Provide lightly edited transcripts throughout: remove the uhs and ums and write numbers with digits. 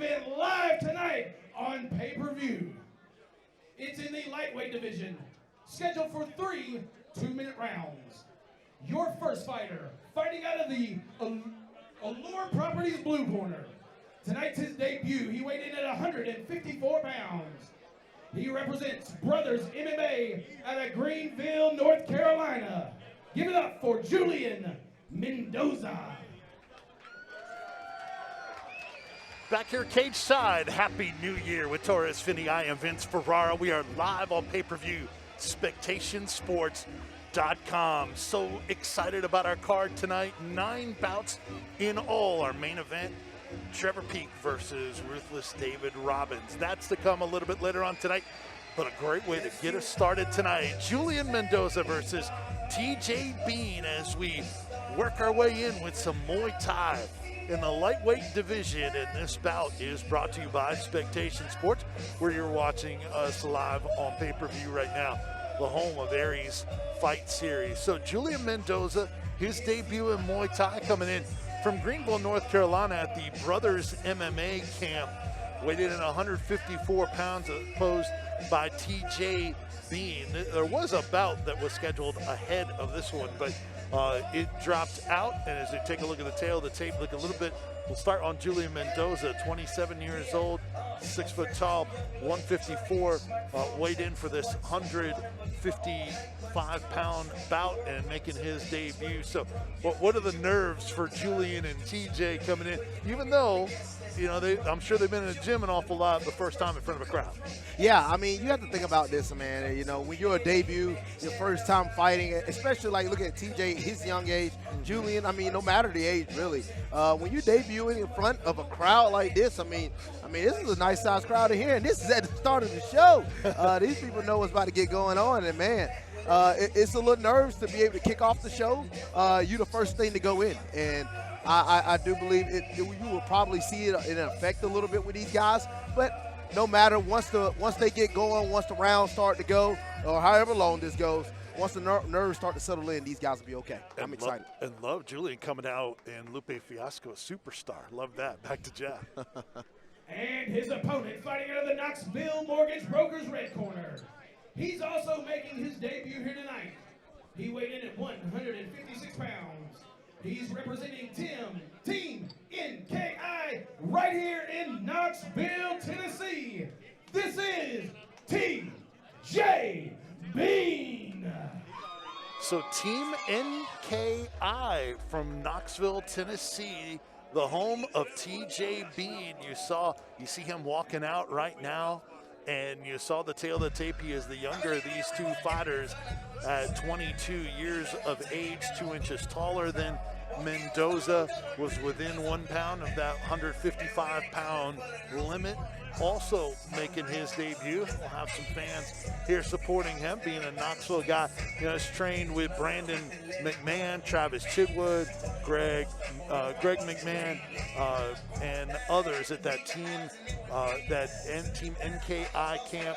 event live tonight on pay-per-view. It's in the lightweight division, scheduled for 3 two-minute rounds. Your first fighter, fighting out of the Allure Properties blue corner. Tonight's his debut. He weighed in at 154 pounds. He represents Brothers MMA out of Greenville, North Carolina. Give it up for Julian Mendoza. Back here cage side, Happy New Year with Torres Finney. I am Vince Ferrara. We are live on pay-per-view, SpectationSports.com. So excited about our card tonight. 9 bouts in all. Our main event, Trevor Peek versus Ruthless David Robbins. That's to come a little bit later on tonight, but a great way to get us started tonight. Julian Mendoza versus TJ Beane as we work our way in with some Muay Thai in the lightweight division. And this bout is brought to you by Spectation Sports, where you're watching us live on pay-per-view right now, the home of Aries Fight Series. So Julian Mendoza, his debut in Muay Thai, coming in from Greenville, North Carolina at the Brothers MMA camp. Weighed in at 154 pounds, opposed by TJ Beane. There was a bout that was scheduled ahead of this one, but it dropped out. And as we take a look at the tail of the tape, look a little bit, we'll start on Julian Mendoza, 27 years old, 6 foot tall, 154, weighed in for this 155-pound bout and making his debut. So what are the nerves for Julian and TJ coming in, even though, you know, I'm sure they've been in the gym an awful lot the first time in front of a crowd. Yeah, I mean, you have to think about this, man. You know, when you're a debut, your first time fighting, especially like look at TJ, his young age, Julian, I mean, no matter the age, really. When you debuting in front of a crowd like this, I mean, this is a nice sized crowd in here, and this is at the start of the show. These people know what's about to get going on, and man, it's a little nerves to be able to kick off the show. You the first thing to go in, and I do believe you will probably see it in effect a little bit with these guys, but no matter, once they get going, once the rounds start to go, or however long this goes, once the nerves start to settle in, these guys will be okay. I'm excited. And love Julian coming out in Lupe Fiasco, a superstar. Love that. Back to Jeff. And his opponent, fighting out of the Knoxville Mortgage Brokers red corner. He's also making his debut here tonight. He weighed in at 156 pounds. He's representing Team NKI right here in Knoxville, Tennessee. This is TJ Beane. So Team NKI from Knoxville, Tennessee, the home of TJ Beane. You see him walking out right now, and you saw the tail of the tape. He is the younger of these two fighters at 22 years of age, 2 inches taller than Mendoza, was within 1 pound of that 155-pound limit. Also making his debut. We'll have some fans here supporting him, being a Knoxville guy. You know, he's trained with Brandon McMahon, Travis Chitwood, Greg McMahon, and others at that team, Team NKI camp.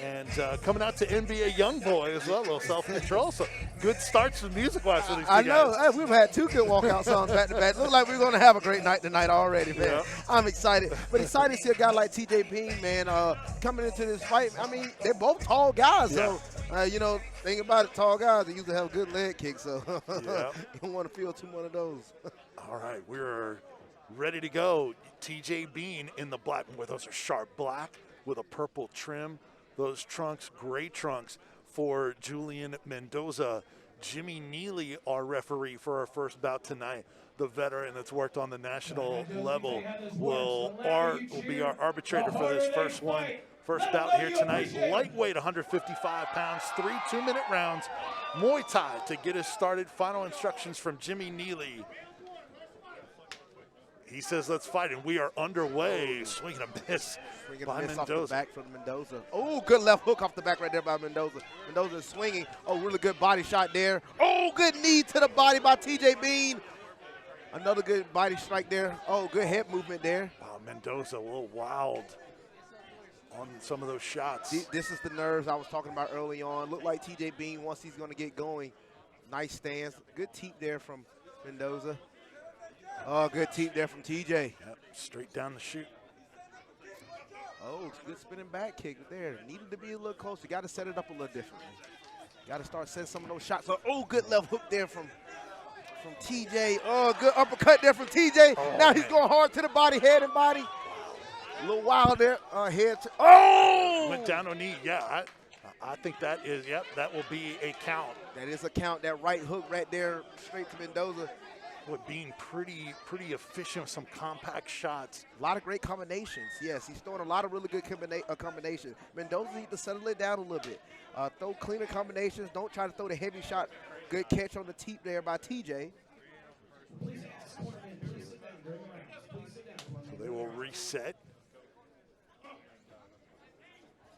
And coming out to NBA Youngboy as well, a little self-control. So good starts with music-wise for these two guys. I know. Hey, we've had 2 good walkout songs back to back. Looks like we're going to have a great night tonight already, man. Yep. I'm excited. But excited to see a guy like TJ Beane, man, coming into this fight. I mean, they're both tall guys. Yeah. So, you know, think about it, tall guys, they usually have good leg kicks. So Yeah. you don't want to feel too much of those. All right, we're ready to go. TJ Beane in the black, where those are sharp black with a purple trim. Those trunks, gray trunks for Julian Mendoza. Jimmy Neely, our referee for our first bout tonight, the veteran that's worked on the national level, will be our arbitrator for this first bout here tonight. Lightweight, 155 pounds, 3 two-minute rounds. Muay Thai to get us started. Final instructions from Jimmy Neely. He says, let's fight, and we are underway. Swinging a miss by Mendoza. Off the back from Mendoza. Oh, good left hook off the back right there by Mendoza. Mendoza is swinging. Oh, really good body shot there. Oh, good knee to the body by TJ Beane. Another good body strike there. Oh, good head movement there. Wow, Mendoza a little wild on some of those shots. This is the nerves I was talking about early on. Looked like TJ Beane, once he's going to get going. Nice stance. Good teep there from Mendoza. Oh, good teep there from TJ. Yep, straight down the chute. Oh, good spinning back kick there. Needed to be a little closer. Got to set it up a little differently. Got to start setting some of those shots. Oh, good left hook there from TJ. Oh, good uppercut there from TJ. Oh, now he's going hard to the body, head and body. A little wild there. Head to, oh! Went down on knee. Yeah, I think that is, yep, that will be a count. That is a count. That right hook right there, straight to Mendoza. With being pretty efficient with some compact shots. A lot of great combinations. Yes, he's throwing a lot of really good combinations. Mendoza needs to settle it down a little bit. Throw cleaner combinations. Don't try to throw the heavy shot. Good catch on the teep there by TJ. So they will reset.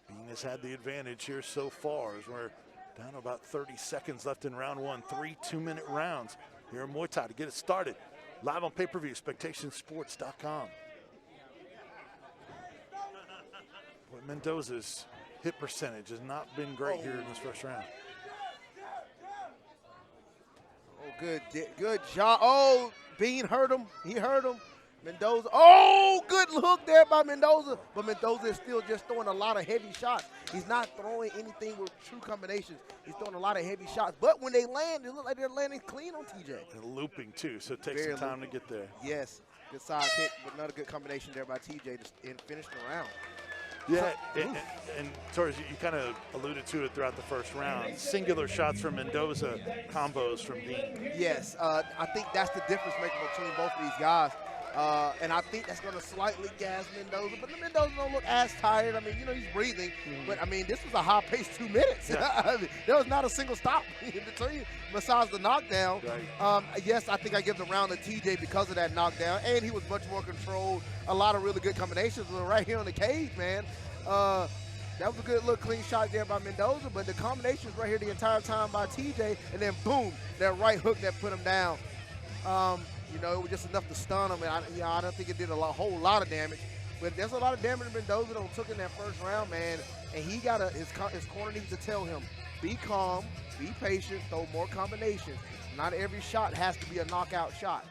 Beane has had the advantage here so far as we're down to about 30 seconds left in round one. 3 2-minute rounds here in Muay Thai to get it started. Live on pay-per-view, spectationsports.com. Boy, Mendoza's hit percentage has not been great here in this first round. Oh, good job. Oh, Beane hurt him. He hurt him. Mendoza. Oh, good hook there by Mendoza. But Mendoza is still just throwing a lot of heavy shots. He's not throwing anything with true combinations. He's throwing a lot of heavy shots. But when they land, it looks like they're landing clean on TJ. And looping, too, so it takes some time to get there. Yes. Good side kick, but another good combination there by TJ to finish the round. Yeah, and Torres, you kind of alluded to it throughout the first round. Singular shots from Mendoza, combos from Beane. Yes, I think that's the difference maker between both of these guys. And I think that's going to slightly gas Mendoza. But the Mendoza don't look as tired. I mean, you know, he's breathing. But, I mean, this was a high-paced 2 minutes. Yeah. I mean, there was not a single stop in between besides the knockdown. Right. Yes, I think I give the round to TJ because of that knockdown. And he was much more controlled. A lot of really good combinations were right here on the cage, man. That was a good little clean shot there by Mendoza. But the combinations right here the entire time by TJ. And then, boom, that right hook that put him down. You know, it was just enough to stun him, and I don't think it did a whole lot of damage. But there's a lot of damage Mendoza took in that first round, man. And he got his corner needs to tell him, be calm, be patient, throw more combinations. Not every shot has to be a knockout shot.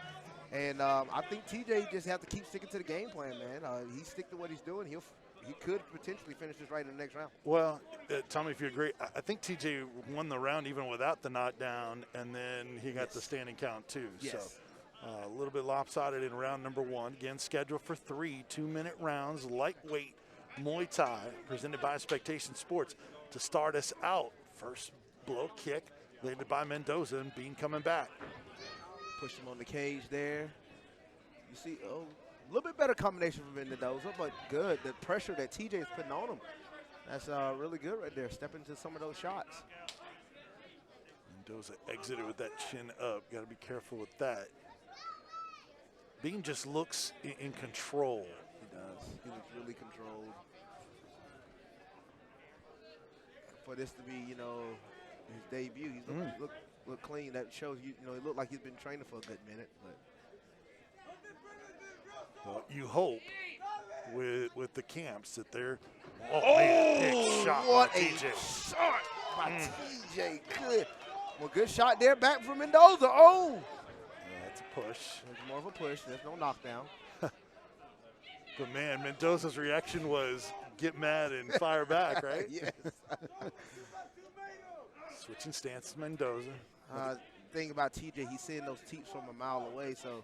And I think TJ just has to keep sticking to the game plan, man. He stick to what he's doing. He could potentially finish this right in the next round. Well, tell me if you agree. I think TJ won the round even without the knockdown, and then he got the standing count too. Yes. So. A little bit lopsided in round number one. Again, scheduled for 3 2-minute rounds. Lightweight Muay Thai, presented by Expectation Sports. To start us out, first blow kick, landed by Mendoza, and Beane coming back. Push him on the cage there. You see, a little bit better combination from Mendoza, but good. The pressure that TJ is putting on him, that's really good right there. Step into some of those shots. Mendoza exited with that chin up. Got to be careful with that. Beane just looks in control. He does. He looks really controlled. For this to be, you know, his debut, he's look clean. That shows you know, he looked like he's been training for a good minute. But well, you hope with the camps that they're. Oh man, big shot what by a TJ. shot by TJ. Good. Well, good shot there back from Mendoza. Oh. That's a push. It's more of a push. There's no knockdown. But, man, Mendoza's reaction was get mad and fire back, right? Yes. Switching stance, Mendoza. Thing about TJ, he's seeing those teeps from a mile away. So,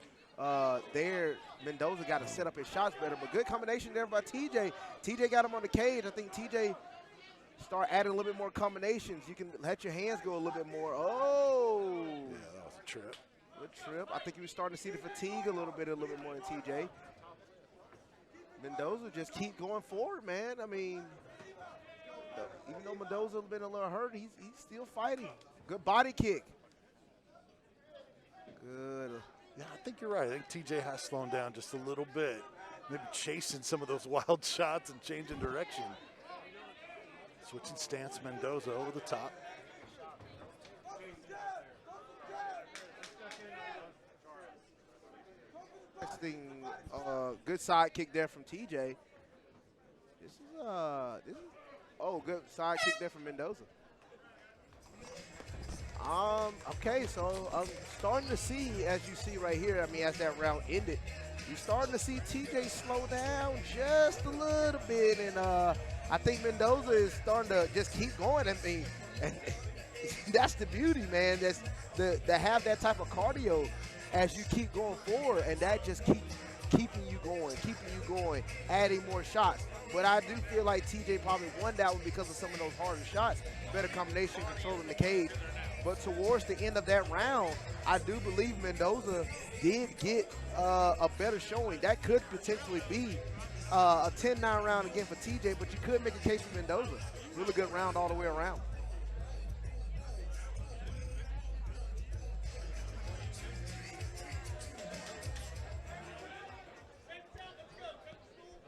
there, Mendoza got to set up his shots better. But good combination there by TJ. TJ got him on the cage. I think TJ start adding a little bit more combinations. You can let your hands go a little bit more. Oh. Yeah, that was a trip. Good trip. I think he was starting to see the fatigue a little bit more than TJ. Mendoza just keep going forward, man. I mean, even though Mendoza's been a little hurt, he's still fighting. Good body kick. Good. Yeah, I think you're right. I think TJ has slowed down just a little bit. Maybe chasing some of those wild shots and changing direction. Switching stance, Mendoza over the top. Next thing, good side kick there from TJ. This is good side kick there from Mendoza. Okay, so I'm starting to see, as you see right here, I mean, as that round ended, you're starting to see TJ slow down just a little bit, and I think Mendoza is starting to just keep going. I mean, and that's the beauty, man. That's to have that type of cardio as you keep going forward, and that just keeping you going, adding more shots. But I do feel like TJ probably won that one because of some of those harder shots, better combination, controlling the cage. But towards the end of that round, I do believe Mendoza did get a better showing. That could potentially be a 10-9 round again for TJ, but you could make a case for Mendoza. Really good round all the way around.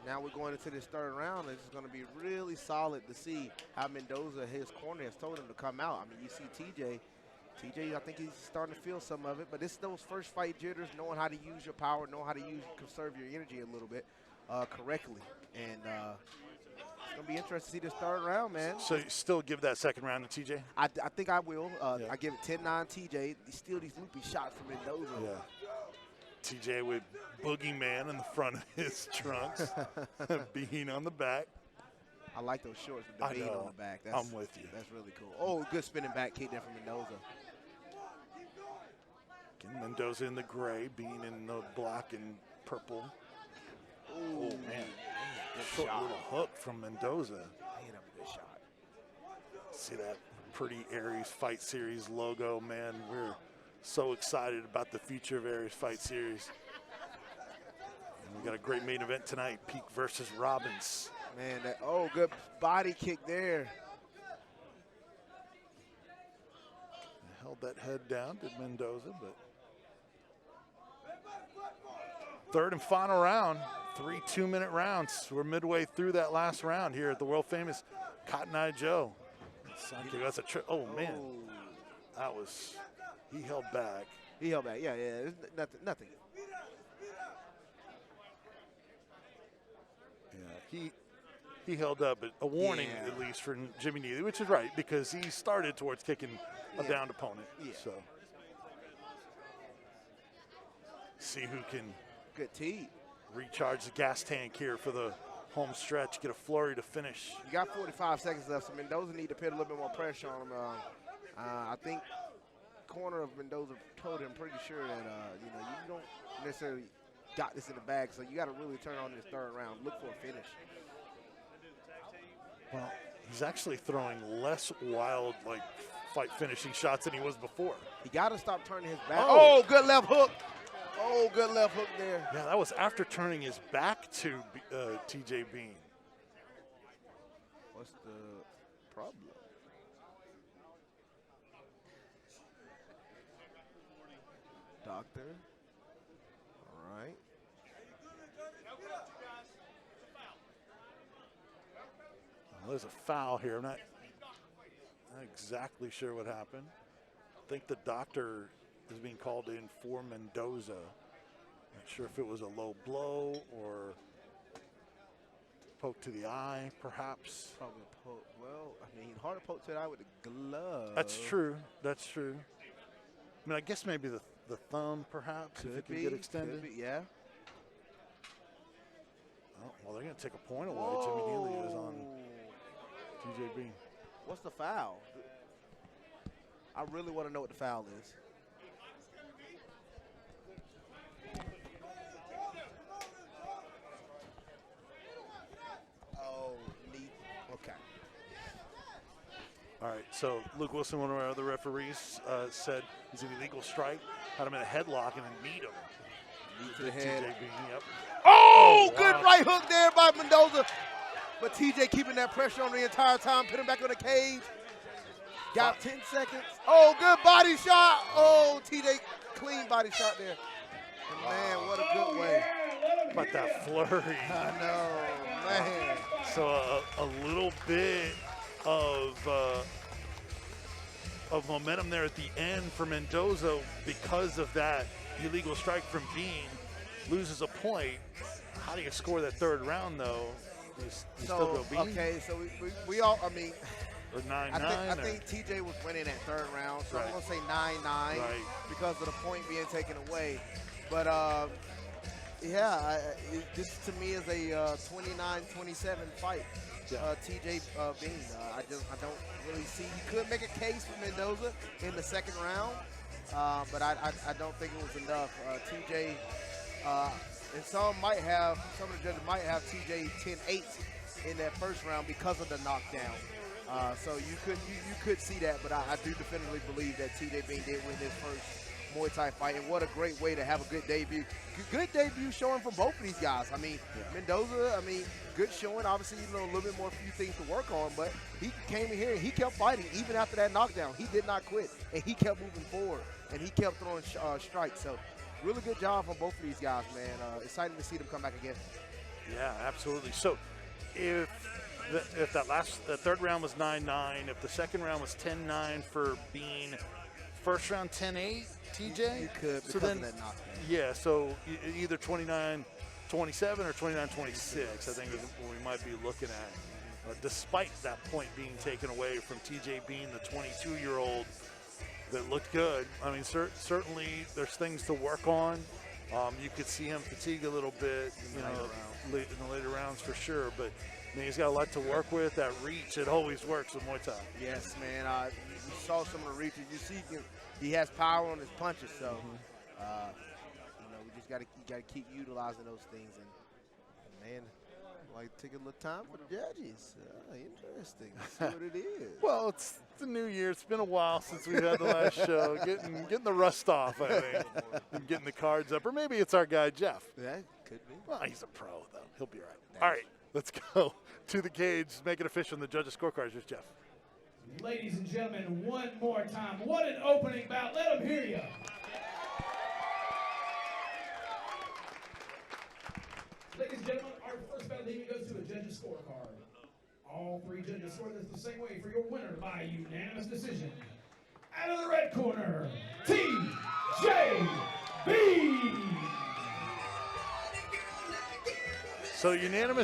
Now we're going into this third round. It's going to be really solid to see how Mendoza, his corner, has told him to come out. I mean, you see TJ, I think he's starting to feel some of it, but it's those first fight jitters, knowing how to use your power, knowing how to conserve your energy a little bit correctly. And it's going to be interesting to see this third round, man. So you still give that second round to TJ? I think I will. Yeah. I give it 10-9 TJ. Still these loopy shots from Mendoza. Yeah. TJ with Boogeyman in the front of his trunks, Beane on the back. I like those shorts with the Beane on the back. I'm with you. That's really cool. Oh, good spinning back kick there from Mendoza. Getting Mendoza in the gray, Beane in the black and purple. Ooh, oh, man. Good Short little hook from Mendoza. Hit him with a shot. See that pretty Aries Fight Series logo, man. We're so excited about the future of Aries Fight Series. And we got a great main event tonight, Peak versus Robbins. Man, good body kick there. Held that head down, did Mendoza, but third and final round, 3 2-minute rounds. We're midway through that last round here at the world famous Cotton Eye Joe. That's a oh man, that was. He held back. He held back. Yeah. Nothing. Yeah, he held up, but a warning at least for Jimmy Neely, which is right because he started towards kicking a downed opponent. Yeah. So see who can good tee. Recharge the gas tank here for the home stretch. Get a flurry to finish. You got 45 seconds left, so Mendoza need to put a little bit more pressure on him. I think corner of Mendoza told him pretty sure that you don't necessarily got this in the bag, so you got to really turn on this third round. Look for a finish. Well, he's actually throwing less wild, fight finishing shots than he was before. He got to stop turning his back. Oh, good left hook. Oh, good left hook there. Yeah, that was after turning his back to TJ Beane. What's the problem? Doctor. All right. Well, there's a foul here. I'm not exactly sure what happened. I think the doctor is being called in for Mendoza. Not sure if it was a low blow or poke to the eye, perhaps. Probably a poke. Well, I mean, hard to poke to the eye with the glove. That's true. That's true. I mean, I guess maybe the thumb, perhaps, could if it be, could get extended. Could be, yeah. Oh, well, they're going to take a point away. Jimmy Neely is on TJ Beane. What's the foul? I really want to know what the foul is. Oh, neat. Okay. All right, so Luke Wilson, one of our other referees, said he's an illegal strike. Had him in a headlock and then kneed him. Knee to the head. TJ Beane, yep. Oh, wow. Good right hook there by Mendoza. But TJ keeping that pressure on the entire time, put him back on the cage. Got 10 seconds. Oh, good body shot. Oh, TJ, clean body shot there. And man, what a good way. How about that flurry? I know, man. So a little bit of momentum there at the end for Mendoza because of that illegal strike from Beane. Loses a point. How do you score that third round, though? You still go Beane? Okay, so we all, I mean, Or 9-9? I think TJ was winning that third round, so I'm going to say 9-9 because of the point being taken away. But, this to me is a 29-27 fight. TJ Beane. I don't really see. You could make a case for Mendoza in the second round, but I don't think it was enough. TJ, and some of the judges might have TJ 10-8 in that first round because of the knockdown. So you could see that, but I do definitively believe that TJ Beane did win his first Muay Thai fight, and what a great way to have a good debut. Good debut showing from both of these guys. I mean, Mendoza, good showing. Obviously, a little bit more few things to work on, but he came in here and he kept fighting even after that knockdown. He did not quit, and he kept moving forward, and he kept throwing strikes. So really good job from both of these guys, man. Exciting to see them come back again. Yeah, absolutely. So if the third round was 9-9, if the second round was 10-9 for Beane, first round 10-8, TJ? You could because of that knockdown. Yeah, so either 29-27 or 29-26, I think is what we might be looking at. Despite that point being taken away from TJ Beane, the 22-year-old that looked good. I mean, certainly there's things to work on. You could see him fatigue a little bit, in the later rounds for sure, but he's got a lot to work with. That reach, it always works with Muay Thai. Yes, man. You saw some of the reaches. You see he has power on his punches, so we just got to keep utilizing those things. And man, take a little time for the judges. Interesting. See what it is. Well, it's the new year. It's been a while since we had the last show. Getting the rust off, I think, and getting the cards up. Or maybe it's our guy Jeff. Yeah, could be. Well, he's a pro though. He'll be all right. Thanks. All right, let's go to the cage. Make it official. The judges' scorecards. Here's Jeff. Ladies and gentlemen, one more time. What an opening bout. Let them hear you. Ladies and gentlemen, our first bout of the evening goes to a judge's scorecard. All three judges scored this the same way for your winner by unanimous decision. Out of the red corner, TJ Beane. So unanimous